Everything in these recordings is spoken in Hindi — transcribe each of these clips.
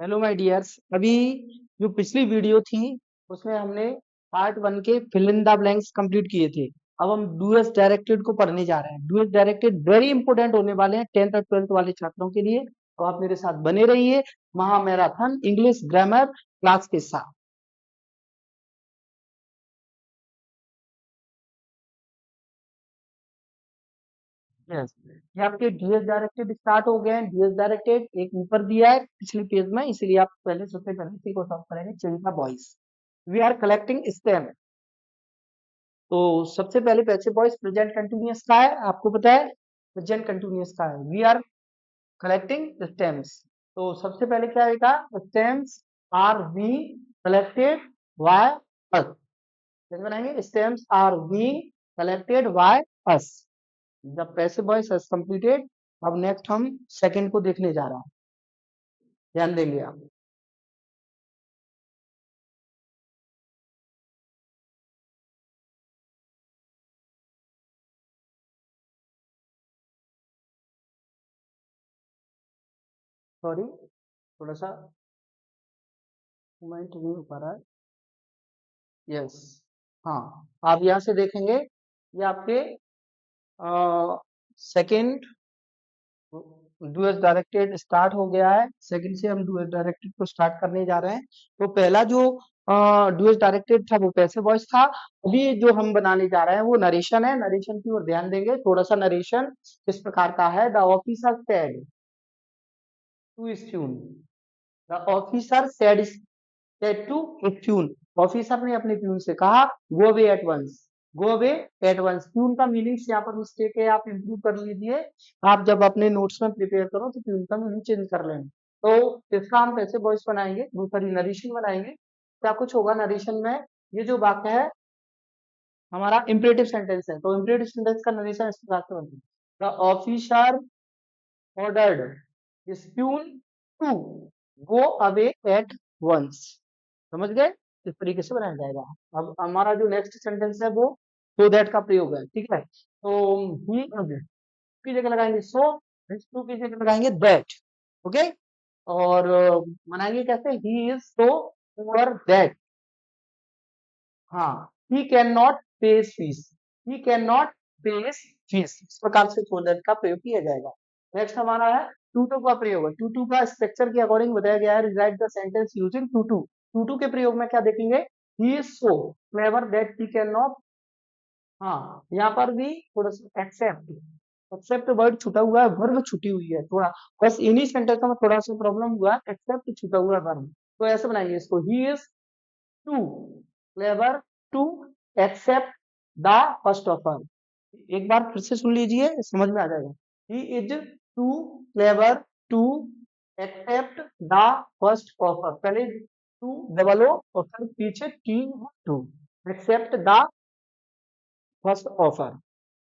Hello my dears. अभी जो पिछली वीडियो थी उसमें हमने पार्ट वन के fill in the blanks complete किए थे। अब हम डूएस डायरेक्टेड को पढ़ने जा रहे हैं। डूएस डायरेक्टेड वेरी इंपॉर्टेंट होने वाले हैं 10th और 12th वाले छात्रों के लिए। तो आप मेरे साथ बने रहिए महा मैराथन इंग्लिश ग्रामर क्लास के साथ। यस, ये आपके डीएस डायरेक्टेड स्टार्ट हो गए हैं। डीएस डायरेक्टेड एक ऊपर दिया है पिछले पेज में, इसीलिए आप पहले सबसे पहले इसी को सॉल्व करेंगे। चिंता boys, we are collecting stem. तो सबसे पहले पैसिव वॉइस प्रेजेंट कंटिन्यूअस का है, आपको पता है प्रेजेंट कंटिन्यूअस का है। We are collecting stems. तो सबसे पहले क्या आएगा, stems are we collected by us. कैसे बनाएंगे, stems are we collected by us. जब पैसिव वॉइस हैज कंप्लीटेड, अब नेक्स्ट हम सेकंड को देखने जा रहे हैं। ध्यान देंगे आप। सॉरी, थोड़ा सा मूवमेंट नहीं हो पा रहा है। यस, हाँ, आप यहाँ से देखेंगे ये आपके सेकंड डुएट डायरेक्टेड स्टार्ट हो गया है। सेकंड से हम डुएट डायरेक्टेड को स्टार्ट करने जा रहे हैं। तो पहला जो डुएट डायरेक्टेड था वो पैसिव वॉइस था। अभी जो हम बनाने जा रहे हैं वो नरेशन है। नरेशन की ओर ध्यान देंगे। थोड़ा सा नरेशन किस प्रकार का है। द ऑफिसर सेड टू स्टून, the officer said to tune. ऑफिसर ने अपने ट्यून से कहा go away at once. Go away at once, tune का मीनिंग यहाँ पर मिस्टेक है, आप इंप्रूव कर लीजिए। आप जब अपने नोट्स में प्रिपेयर करो तो ट्यून का मीनिंग चेंज कर लेना। तो इसका हम कैसे वॉइस बनाएंगे, वो सॉरी नरेशन बनाएंगे। क्या कुछ होगा नरेशन में, ये जो वाक्य है हमारा इम्परेटिव सेंटेंस है। तो इम्परेटिव सेंटेंस का नरेशन इस प्रकार से बनता है, the officer ordered his tune to go away at once. समझ गए, इस तरीके से बनाया जाएगा। अब हमारा जो नेक्स्ट सेंटेंस है वो सो दैट का प्रयोग है, ठीक है। तो ही की जगह लगाएंगे सो, टू की जगह लगाएंगे दैट। ओके, और बनाएंगे कैसे, ही इज सो पुअर दैट, हाँ, ही कैन नॉट पे फीस। ही कैन नॉट पे फीस, इस प्रकार से सो दैट का प्रयोग किया जाएगा। नेक्स्ट हमारा है टू टू का प्रयोग है। टू टू का स्ट्रक्चर के अकॉर्डिंग बताया गया है, write the sentence using too to. To to के प्रयोग में क्या देखेंगे, he is so clever that he can not, हाँ, यहाँ पर भी थोड़ा सा एक्सेप्ट, एक्सेप्ट वर्ड छुटा हुआ है, वर्ब छुटी हुई है थोड़ा, बस इन्हीं सेंटेंस में थोड़ा सा प्रॉब्लम हुआ है, एक्सेप्ट छुटा हुआ है वर्ब। तो ऐसे बनाइए इसको, he is too clever to accept the first offer. एक बार फिर से सुन लीजिए, समझ में आ जाएगा। He is too clever to accept the first offer. पहले टू डबल ओ और फिर पीछे T to, accept the first offer.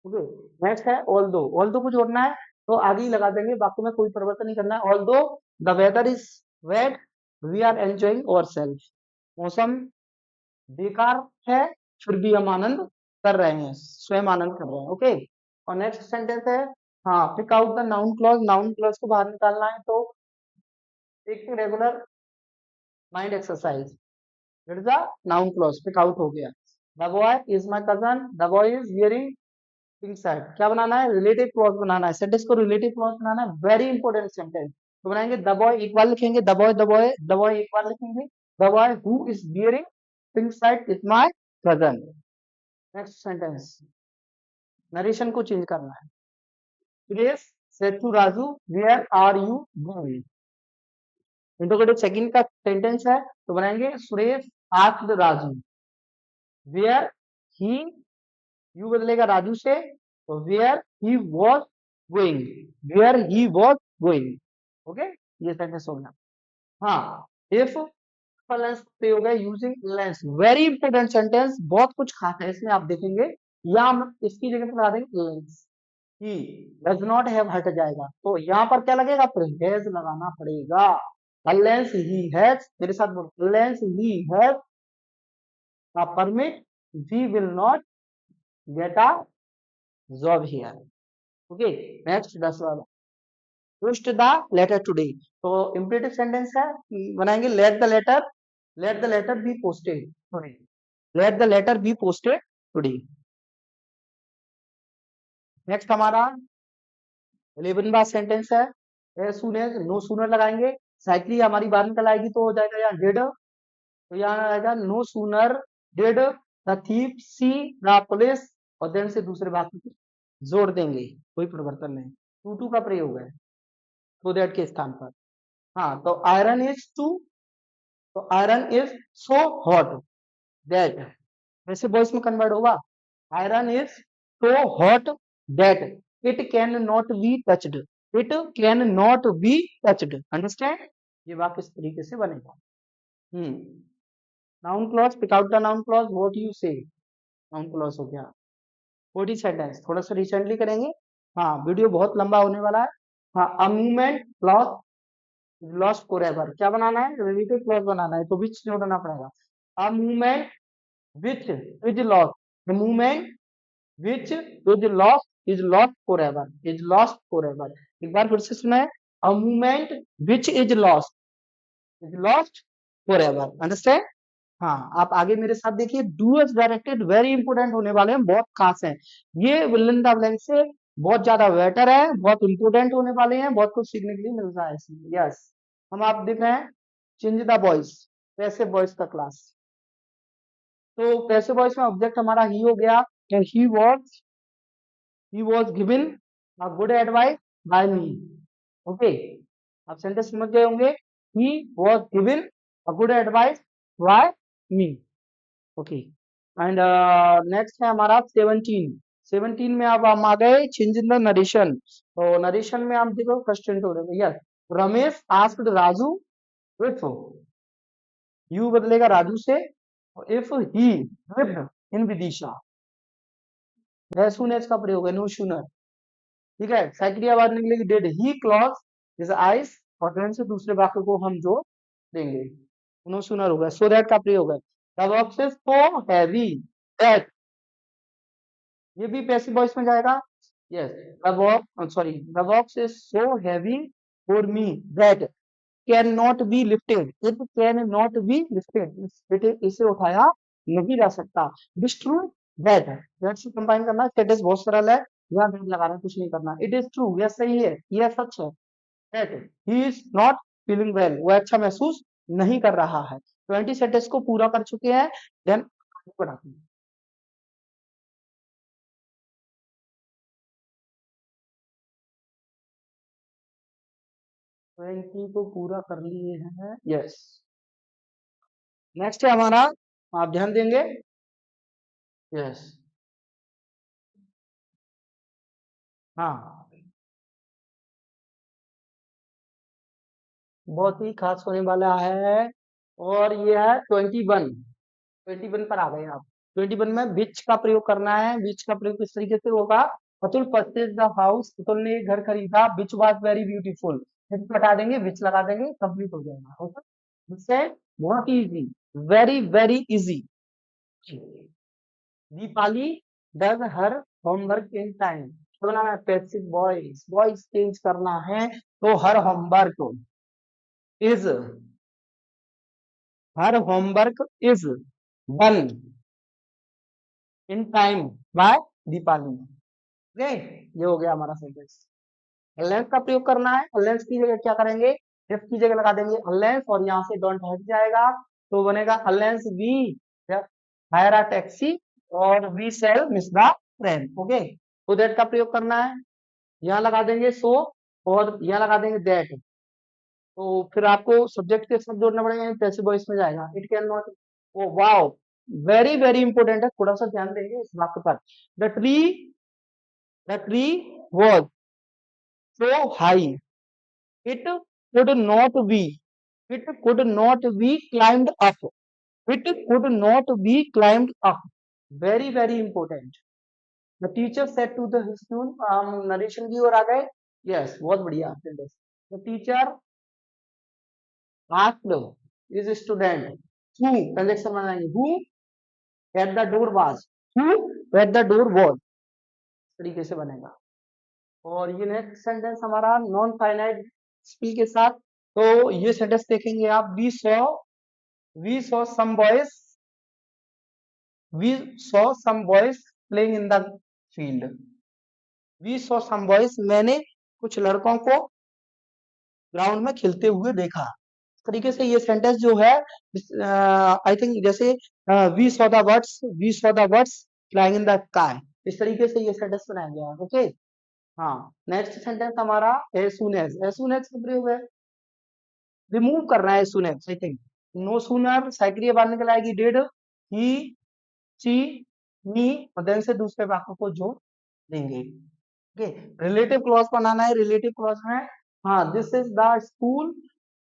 Okay, next है ऑल दो। ऑल दो को जोड़ना है तो आगे ही लगा देंगे, बाकी में कोई परिवर्तन नहीं करना है। Although the weather is wet we are enjoying our self. मौसम बेकार है फिर भी हम आनंद कर रहे हैं, स्वयं आनंद कर रहे हैं। ओके, और नेक्स्ट सेंटेंस है, हाँ, pick out the noun clause. Noun clause को बाहर निकालना है तो एक regular mind exercise, it is the noun clause, pick out हो गया। The boy is my cousin, the boy is hearing things side. क्या बनाना है, रिलेटिव क्लॉज बनाना है। सेंटेंस को रिलेटिव क्लॉज बनाना है, वेरी इंपॉर्टेंट सेंटेंस। तो बनाएंगे द बॉय एक बार लिखेंगे, the boy the boy the boy एक बार लिखेंगे, the boy who is hearing things side is my cousin. Next sentence, narration को चेंज करना है। Suresh said to Raju where are you going. Interrogative second का सेंटेंस है, तो बनाएंगे Suresh asked Raju where he, you बदलेगा राजू से, तो where he was going, where he was going. Okay, ये सेंटेंस हो गया। हाँ, इफ लेंस प्रयोग है using lens, very important sentence, बहुत कुछ खास है इसमें, आप देखेंगे। या हम इसकी जगह पर लगा देंगे lens, he does not have हट जाएगा, तो यहाँ पर क्या लगेगा, फिर हैज लगाना पड़ेगा। अनलेस ही हैज, मेरे साथ बोलो, unless he has a permit we will not get a job here. Okay, next 10 वाला, pushed the letter today। तो imperative सेंटेंस है, बनाएंगे let the letter be posted today, let the letter be posted today। Next हमारा 11वां सेंटेंस है, as soon as, no sooner लगाएंगे, साइकली हमारी बाहर निकल आएगी तो हो जाएगा यहाँ डिड, तो यहाँ आएगा no sooner did the thief see the police, और देन से दूसरे भाग को जोड़ देंगे, कोई परिवर्तन नहीं, टू का प्रयोग है तो दैट के स्थान पर। हाँ, तो आयरन इज टू, तो iron is so hot that, वैसे वॉइस में कन्वर्ट होगा, iron is so hot that it can not be touched, it can not be touched, understand. ये वाक्य इस तरीके से बनेगा। Noun clause, pick out the noun clause, what you say, noun clause हो गया। बॉडी सेंटेंस थोड़ा सा रिसेंटली करेंगे, हाँ वीडियो बहुत लंबा होने वाला है। हाँ, a movement lost, lost forever, क्या बनाना है, रिलेटिव क्लॉज बनाना है, तो विच जोड़ना पड़ेगा, a movement which is lost, the movement which is lost forever, is lost forever. एक बार फिर से सुना है, a movement which is lost forever, understand. हाँ, आप आगे मेरे साथ देखिए, डूअर्स डायरेक्टेड वेरी इंपोर्टेंट होने वाले हैं, बहुत खास हैं, ये विलन द ब्लैंक से बहुत ज्यादा बेटर है, बहुत इंपोर्टेंट होने वाले हैं, बहुत कुछ सीखने के लिए मिल रहा है इसमें। यस, हम आप देख रहे हैं, change the voice, passive voice का क्लास, तो पैसिव वॉइस में ऑब्जेक्ट हमारा ही हो गया, he was given a good advice by me. Okay, आप सेंटेंस समझ गए होंगे, he was given a good advice by me. Okay, and next है हमारा 17 में अब हम आ गए चेंज इन द नरेशन, तो नरेशन में आप देखो first interrogative, yes, Ramesh asked Raju if, you बदलेगा राजू से, if he lived in Vidisha, as soon as का प्रयोग है, नो सूनर, ठीक है, सेकंड आवाज निकलेगी did he close his eyes, और देन से दूसरे वाक्य को हम जोड़ देंगे, नो सूनर होगा, सो दैट का प्रयोग है, the box is so heavy that, ये भी पैसिव वॉइस में जाएगा, yes, the box, sorry, the box is so heavy for me that can not be lifted, it can not be lifted, इसे उठाया नहीं जा सकता, दिस ट्रू दैट, दैट से कंबाइन करना, स्टेटस बहुत सरल है, यहाँ दैट लगाना, कुछ नहीं करना, इट इज ट्रू, यह सही है, यह सच है, that he is not feeling well, वो अच्छा महसूस नहीं कर रहा है। 20 सेंटेंस को पूरा कर चुके हैं, देन बढ़ाते हैं। 20 को पूरा कर लिए हैं, यस। नेक्स्ट है हमारा, आप ध्यान देंगे, यस, हाँ, बहुत ही खास होने वाला है, और ये है 21 पर आ गए आप। 21 में विच का प्रयोग करना है, विच का प्रयोग किस तरीके से होगा, Atul purchase the house, Atul ने घर खरीदा, विच वाज वेरी ब्यूटीफुल, विच हटा देंगे, विच लगा देंगे, कंप्लीट हो जाएगा, ओके, इससे बहुत easy, very very easy. Deepali does her homework in time, तो बनाना है पैसिव वॉइस, वॉइस चेंज करना है, तो is her homework is done in time by Deepali, okay, ये हो गया हमारा सेंटेंस। अलेंस का प्रयोग करना है, अलेंस की जगह क्या करेंगे, इफ की जगह लगा देंगे अलेंस, और यहाँ से डोंट हट जाएगा, तो बनेगा अलेंस वी हायर अ टैक्सी, और we shall miss the train, okay, तो दैट का प्रयोग करना है, यहाँ लगा देंगे सो, और यहाँ लगा देंगे दैट, तो फिर आपको सब्जेक्ट के साथ जोड़ना पड़ेगा, पैसिव वॉइस में जाएगा, it can not, oh wow, very very important है, थोड़ा सा ध्यान देंगे इस वाक्य पर, the tree the tree was so high it could not be it could not be climbed up, it could not be climbed up, very very important, the teacher said to the student, narration की ओर आ गए, यस, बहुत बढ़िया sentence, the teacher asked his student who, conjunction बनाएंगे, who at the door was, who at the door was, इस तरीके से बनेगा, और ये नेक्स्ट सेंटेंस हमारा नॉन फाइनाइट स्पील के साथ। तो ये सेंटेंस देखेंगे आप, we saw some boys, we saw some boys playing in the field. We saw some boys, मैंने कुछ लड़कों को ग्राउंड में खेलते हुए देखा। इस तरीके से ये सेंटेंस जो है, आई थिंक जैसे we saw the birds flying in the sky, इस तरीके से ये सेंटेंस बनाया गया है। ओके, हाँ। नेक्स्ट सेंटेंस हमारा एज सून एज का प्रयोग है, रिमूव करना है as soon as, I think. No sooner साइक्रिया बाहर निकल आएगी, डिड ही शी मी, और देन से दूसरे वाक्य को जोड़ देंगे। ओके, रिलेटिव क्लॉज बनाना है। रिलेटिव क्लॉज में, हाँ, this is the school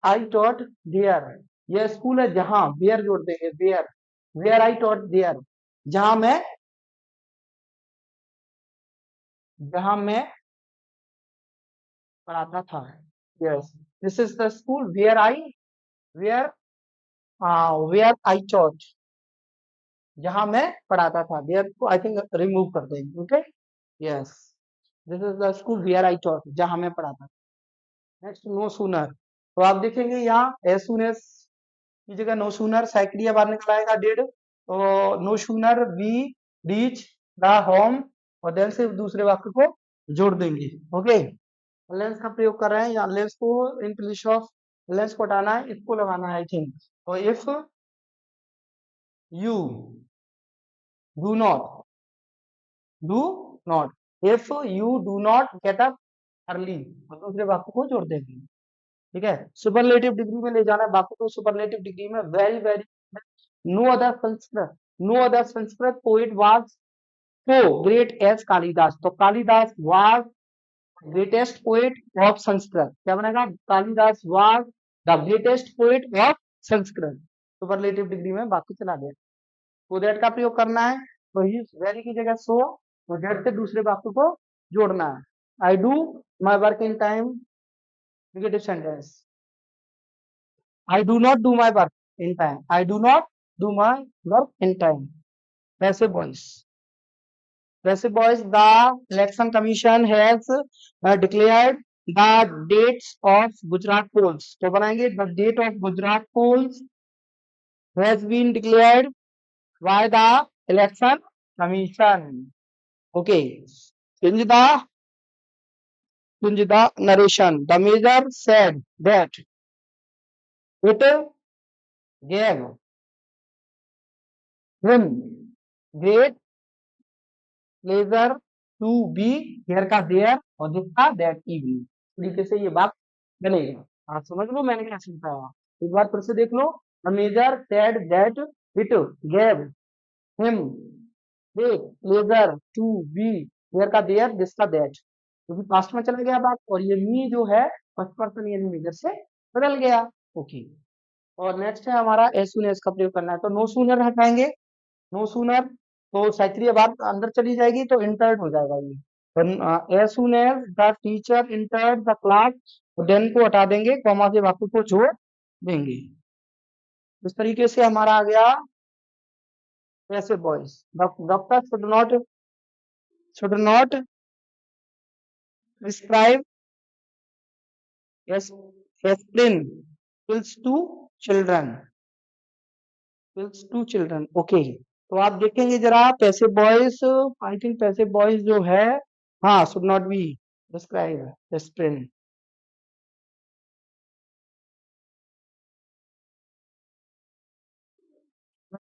I taught there, यह स्कूल है जहां, वेयर जोड़ देंगे, वेयर आई टॉट देयर, जहां मैं पढ़ाता था। Yes, this is the school where where I taught, जहां मैं पढ़ाता था। वेयर को आई थिंक रिमूव कर देंगे। Okay, yes, this is the school where I taught, जहां मैं पढ़ाता था। Next, no sooner. तो आप देखेंगे यहाँ एज सून एज की जगह नो सूनर साइक्रिया बाहर निकल आएगा, डिड। तो no sooner we reach the home, और देन से दूसरे वाक्य को जोड़ देंगे। ओके, लेंस का प्रयोग कर रहे हैं, या लेंस को इन प्लेस ऑफ लेंस को हटाना है, इसको लगाना है, आई थिंक। तो if you do not if you do not get up early, और दूसरे वाक्य को जोड़ देंगे। ठीक है, सुपरलेटिव डिग्री में ले जाना है वाक्य को, सुपरलेटिव डिग्री में, very very. No other Sanskrit poet was so great as Kalidas. तो Kalidas was greatest poet of Sanskrit, क्या बनेगा, Kalidas was the greatest poet of Sanskrit. Superlative degree में वाक्य चला गया। तो दैट का प्रयोग करना है, तो ही वेरी की जगह सो, तो दैट से दूसरे वाक्य को जोड़ना है। I do my work in time, negative sentence. I do not do my work in time, I do not do my work in time. Passive voice, the election commission has declared the dates of Gujarat polls। तो बनाएंगे, the date of Gujarat polls has been declared by the election commission। Okay, change the narration, the mayor said that it gave him great pleasure to be here का there, और जिसका that evening, तरीके से ये बात बनेगा। आप समझ लो मैंने क्या समझाया, एक बार फिर से देख लो। The mayor said that it gave him great pleasure to be here का there, जिसका that, क्योंकि पास्ट में चला गया बात, और ये मी जो है फर्स्ट पर्सन यानी मेजर से बदल गया। ओके, और नेक्स्ट है हमारा एज सून एज का प्रयोग करना है। तो नो सूनर हटाएंगे, नो सूनर, तो साइक्रिया बात अंदर चली जाएगी, तो इंटर्ड हो जाएगा ये। तो as soon as the teacher entered the class, then को हटा देंगे, कॉमा से वाक्य को जोड़ देंगे। इस तरीके से हमारा आ गया passive voice. Doctor should not prescribe aspirin pills to children। Okay, तो आप देखेंगे जरा passive voice, I think passive voice जो है, हाँ, should not be prescribe aspirin.